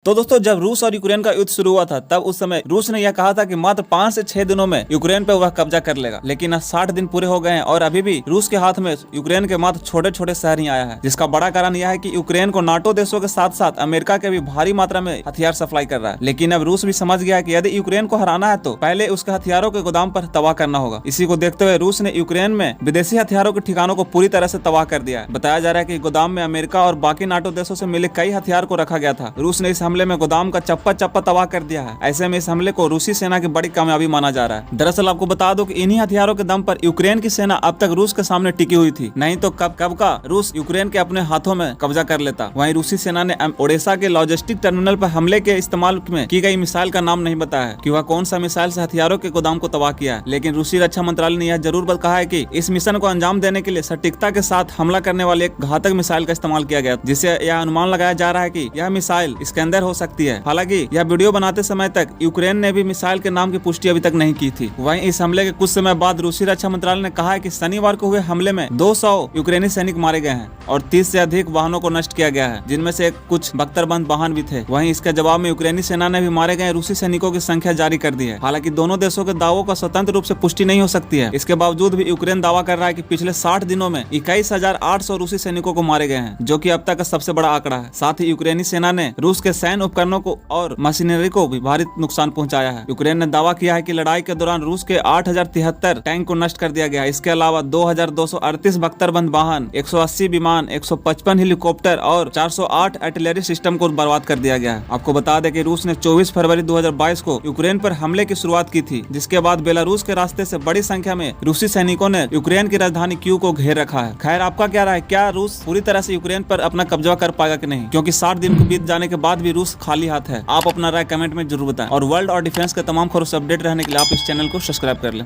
तो दोस्तों जब रूस और यूक्रेन का युद्ध शुरू हुआ था तब उस समय रूस ने यह कहा था कि मात्र 5 से 6 दिनों में यूक्रेन पे वह कब्जा कर लेगा, लेकिन अब 60 दिन पूरे हो गए हैं और अभी भी रूस के हाथ में यूक्रेन के मात्र छोटे छोटे शहर ही आया है। जिसका बड़ा कारण यह है कि यूक्रेन को नाटो देशों के साथ साथ अमेरिका के भी भारी मात्रा में हथियार सप्लाई कर रहा है। लेकिन अब रूस भी समझ गया है कि यदि यूक्रेन को हराना है तो पहले उसके हथियारों के गोदाम पर तबाह करना होगा। इसी को देखते हुए रूस ने यूक्रेन में विदेशी हथियारों के ठिकानों को पूरी तरह से तबाह कर दिया है। बताया जा रहा है कि गोदाम में अमेरिका और बाकी नाटो देशों से मिले कई हथियार को रखा गया था। रूस ने इस हमले में गोदाम का चप्पा चप्पा तबाह कर दिया है। ऐसे में इस हमले को रूसी सेना की बड़ी कामयाबी माना जा रहा है। दरअसल आपको बता दो कि इन्हीं हथियारों के दम पर यूक्रेन की सेना अब तक रूस के सामने टिकी हुई थी, नहीं तो कब का रूस यूक्रेन के अपने हाथों में कब्जा कर लेता। वहीं रूसी सेना ने ओडेसा के लॉजिस्टिक टर्मिनल पर हमले के इस्तेमाल में की गई मिसाइल का नाम नहीं बताया है कि वह कौन सा मिसाइल से हथियारों के गोदाम को तबाह किया है। लेकिन रूसी रक्षा मंत्रालय ने यह जरूर कहा है कि इस मिशन को अंजाम देने के लिए सटीकता के साथ हमला करने वाले एक घातक मिसाइल का इस्तेमाल किया गया, जिससे यह अनुमान लगाया जा रहा है कि यह मिसाइल स्कैंदर हो सकती है। हालांकि यह वीडियो बनाते समय तक यूक्रेन ने भी मिसाइल के नाम की पुष्टि अभी तक नहीं की थी। वहीं इस हमले के कुछ समय बाद रूसी रक्षा मंत्रालय ने कहा है कि शनिवार को हुए हमले में 200 यूक्रेनी सैनिक मारे गए हैं और 30 से अधिक वाहनों को नष्ट किया गया है, जिनमें से कुछ बख्तरबंद वाहन भी थे। वहीं इसके जवाब में यूक्रेनी सेना ने भी मारे गए रूसी सैनिकों की संख्या जारी कर दी है। हालांकि दोनों देशों के दावों का स्वतंत्र रूप से पुष्टि नहीं हो सकती है। इसके बावजूद भी यूक्रेन दावा कर रहा है कि पिछले 60 दिनों में 21,800 रूसी सैनिकों को मारे गए हैं, जो कि अब तक का सबसे बड़ा आंकड़ा है। साथ ही यूक्रेनी सेना ने रूस के सैन्य उपकरणों को और मशीनरी को भी भारी नुकसान पहुंचाया है। यूक्रेन ने दावा किया है कि लड़ाई के दौरान रूस के 8,073 टैंक को नष्ट कर दिया गया है। इसके अलावा 2,238 बख्तरबंद वाहन, 180 विमान, 155 हेलीकॉप्टर और 408 आर्टिलरी सिस्टम को बर्बाद कर दिया गया है। आपको बता दें कि रूस ने 24 फरवरी 2022 को यूक्रेन पर हमले की शुरुआत की थी, जिसके बाद बेलारूस के रास्ते से बड़ी संख्या में रूसी सैनिकों ने यूक्रेन की राजधानी कीव को घेर रखा है। खैर, आपका क्या राय है? क्या रूस पूरी तरह से यूक्रेन पर अपना कब्जा कर पाएगा कि नहीं? क्योंकि 60 दिन को बीत जाने के बाद भी रूस खाली हाथ है। आप अपना राय कमेंट में जरूर बताएं और वर्ल्ड और डिफेंस के तमाम खबरों से अपडेट रहने के लिए आप इस चैनल को सब्सक्राइब कर लें।